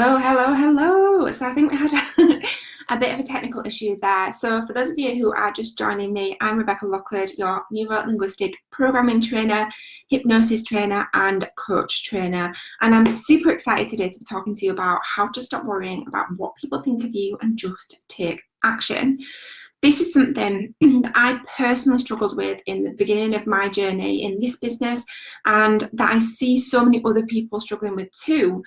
Hello, hello, hello. So I think we had a bit of a technical issue there. So for those of you who are just joining me, I'm Rebecca Lockwood, your neuro-linguistic programming trainer, hypnosis trainer, and coach trainer. And I'm super excited today to be talking to you about how to stop worrying about what people think of you and just take action. This is something that I personally struggled with in the beginning of my journey in this business, and that I see so many other people struggling with too.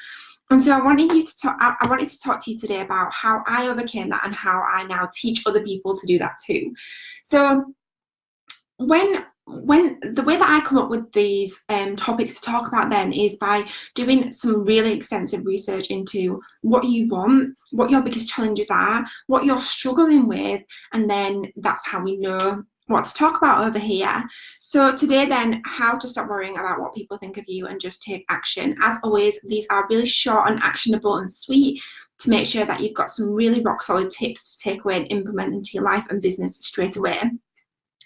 And so I wanted to talk to you today about how I overcame that and how I now teach other people to do that too. So when the way that I come up with these topics to talk about then is by doing some really extensive research into what you want, what your biggest challenges are, what you're struggling with, and then that's how we know what to talk about over here. So today then, how to stop worrying about what people think of you and just take action. As always, these are really short and actionable and sweet to make sure that you've got some really rock solid tips to take away and implement into your life and business straight away.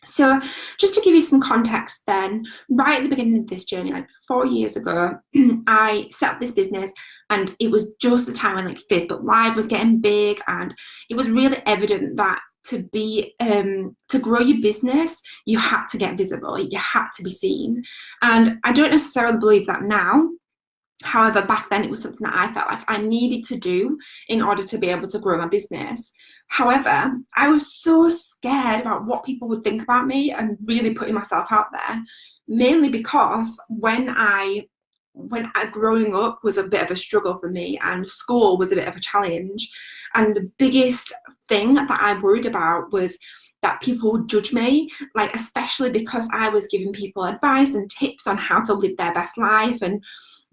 So just to give you some context then, right at the beginning of this journey, like 4 years ago, I set up this business, and it was just the time when like Facebook Live was getting big, and it was really evident that to grow your business, you had to get visible, you had to be seen. And I don't necessarily believe that now. However, back then it was something that I felt like I needed to do in order to be able to grow my business. However, I was so scared about what people would think about me and really putting myself out there, mainly because when I growing up was a bit of a struggle for me, and school was a bit of a challenge. And the biggest thing that I worried about was that people would judge me, like especially because I was giving people advice and tips on how to live their best life and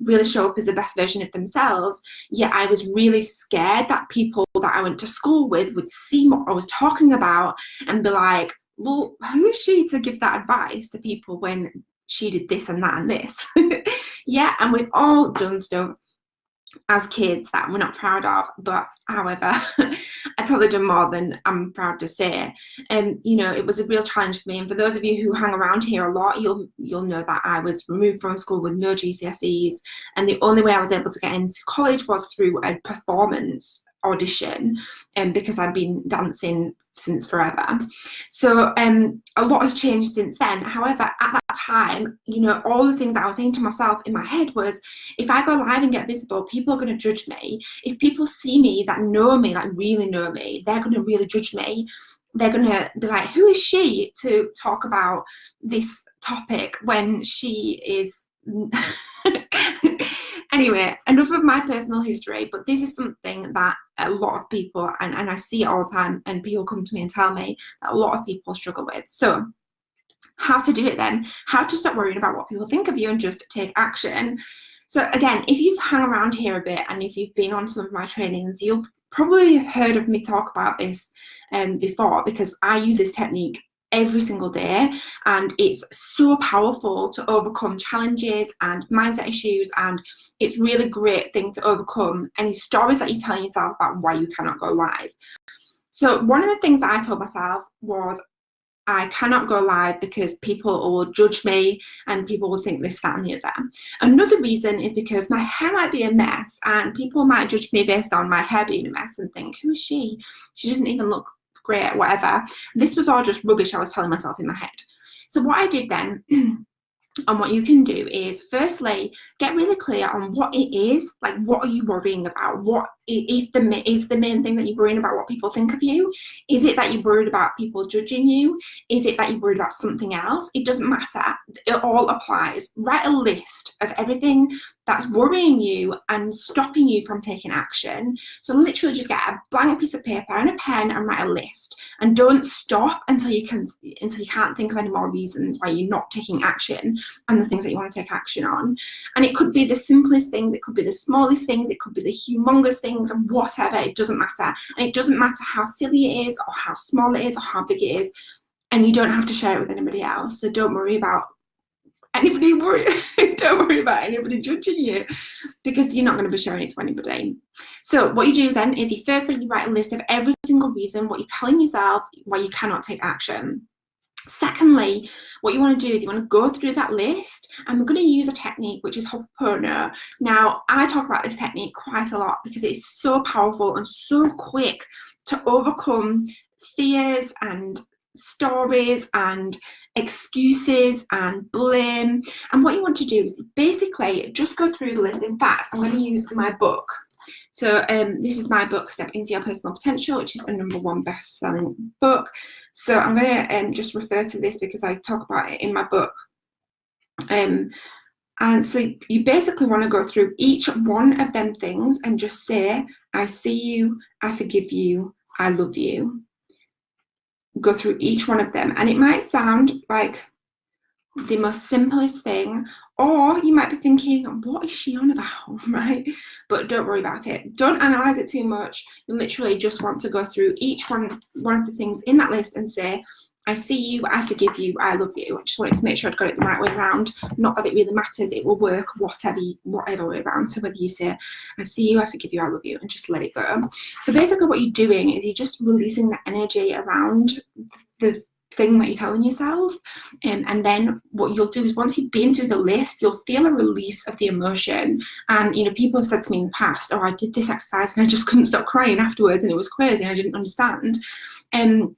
really show up as the best version of themselves. Yet I was really scared that people that I went to school with would see what I was talking about and be like, well, who is she to give that advice to people when she did this and that and this? Yeah, and we've all done stuff as kids that we're not proud of, but however, I've probably done more than I'm proud to say. You know, it was a real challenge for me. And for those of you who hang around here a lot, you'll know that I was removed from school with no GCSEs, and the only way I was able to get into college was through a performance audition, because I'd been dancing since forever. So a lot has changed since then. However, at that time, you know, all the things that I was saying to myself in my head was, if I go live and get visible, people are going to judge me. If people see me that know me, like really know me, they're going to really judge me. They're going to be like, who is she to talk about this topic when she is Anyway, enough of my personal history, but this is something that a lot of people, and I see it all the time, and people come to me and tell me that a lot of people struggle with. So how to do it then? How to stop worrying about what people think of you and just take action. So again, if you've hung around here a bit and if you've been on some of my trainings, you'll probably have heard of me talk about this before, because I use this technique every single day, and it's so powerful to overcome challenges and mindset issues, and it's really great thing to overcome any stories that you're telling yourself about why you cannot go live. So one of the things that I told myself was, I cannot go live because people will judge me and people will think this, that and the other. Another reason is because my hair might be a mess, and people might judge me based on my hair being a mess and think, who is she? She doesn't even look great, whatever. This was all just rubbish I was telling myself in my head. So what I did then, and what you can do, is firstly get really clear on what it is. Like, what are you worrying about? What is the main thing that you're worrying about? What people think of you? Is it that you're worried about people judging you? Is it that you're worried about something else? It doesn't matter. It all applies. Write a list of everything that's worrying you and stopping you from taking action. So literally just get a blank piece of paper and a pen and write a list, and don't stop until you can't think of any more reasons why you're not taking action on the things that you want to take action on. And it could be the simplest things, it could be the smallest things, it could be the humongous things, and whatever. It doesn't matter. And it doesn't matter how silly it is or how small it is or how big it is, and you don't have to share it with anybody else. So don't worry about don't worry about anybody judging you, because you're not going to be sharing it to anybody. So what you do then is you write a list of every single reason, what you're telling yourself why you cannot take action. Secondly, what you want to do is you want to go through that list, and we're going to use a technique which is Ho'oponopono. Now, I talk about this technique quite a lot because it's so powerful and so quick to overcome fears and stories and excuses and blame. And what you want to do is basically just go through the list. In fact, I'm going to use my book. So this is my book, Step Into Your Personal Potential, which is a #1 best-selling book. So I'm going to just refer to this because I talk about it in my book. And so you basically want to go through each one of them things and just say, I see you, I forgive you, I love you. Go through each one of them. And it might sound like the most simplest thing, or you might be thinking, what is she on about, right? But don't worry about it. Don't analyze it too much. You literally just want to go through each one of the things in that list and say, I see you, I forgive you, I love you. I just wanted to make sure I'd got it the right way around. Not that it really matters, it will work whatever way around. So whether you say, I see you, I forgive you, I love you, and just let it go. So basically what you're doing is you're just releasing the energy around the thing that you're telling yourself, and then what you'll do is once you've been through the list, you'll feel a release of the emotion. And people have said to me in the past, oh, I did this exercise and I just couldn't stop crying afterwards and it was crazy and I didn't understand. And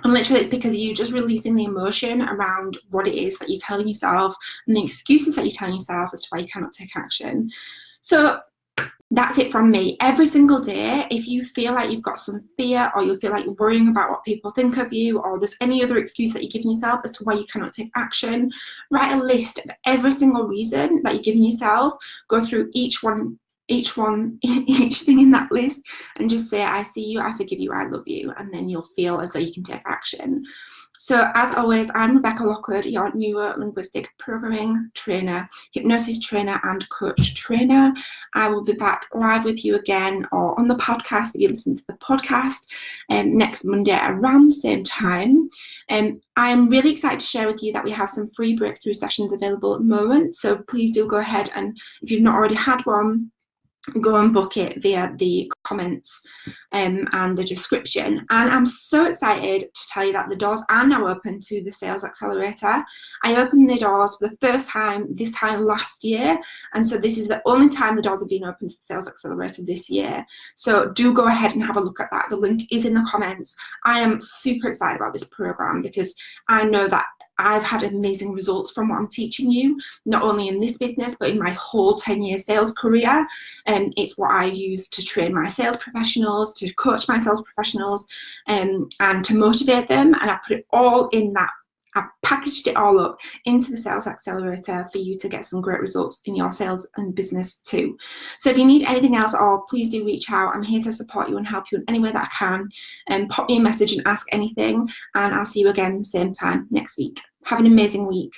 literally it's because you're just releasing the emotion around what it is that you're telling yourself and the excuses that you're telling yourself as to why you cannot take action. So that's it from me. Every single day, if you feel like you've got some fear, or you feel like you're worrying about what people think of you, or there's any other excuse that you're giving yourself as to why you cannot take action, write a list of every single reason that you're giving yourself. Go through each thing in that list and just say, I see you, I forgive you, I love you, and then you'll feel as though you can take action. So as always, I'm Rebecca Lockwood, your neuro-linguistic programming trainer, hypnosis trainer and coach trainer. I will be back live with you again, or on the podcast if you listen to the podcast, next Monday around the same time. I'm really excited to share with you that we have some free breakthrough sessions available at the moment. So please do go ahead, and if you've not already had one, go and book it via the comments and the description. And I'm so excited to tell you that the doors are now open to the Sales Accelerator. I opened the doors for the first time this time last year, and so this is the only time the doors have been open to the Sales Accelerator this year. So do go ahead and have a look at that. The link is in the comments. I am super excited about this program because I know that I've had amazing results from what I'm teaching you, not only in this business, but in my whole 10-year sales career. And it's what I use to train my sales professionals, to coach my sales professionals, and to motivate them. And I put it all in that. I've packaged it all up into the Sales Accelerator for you to get some great results in your sales and business too. So if you need anything else at all, please do reach out. I'm here to support you and help you in any way that I can. And pop me a message and ask anything. And I'll see you again same time next week. Have an amazing week.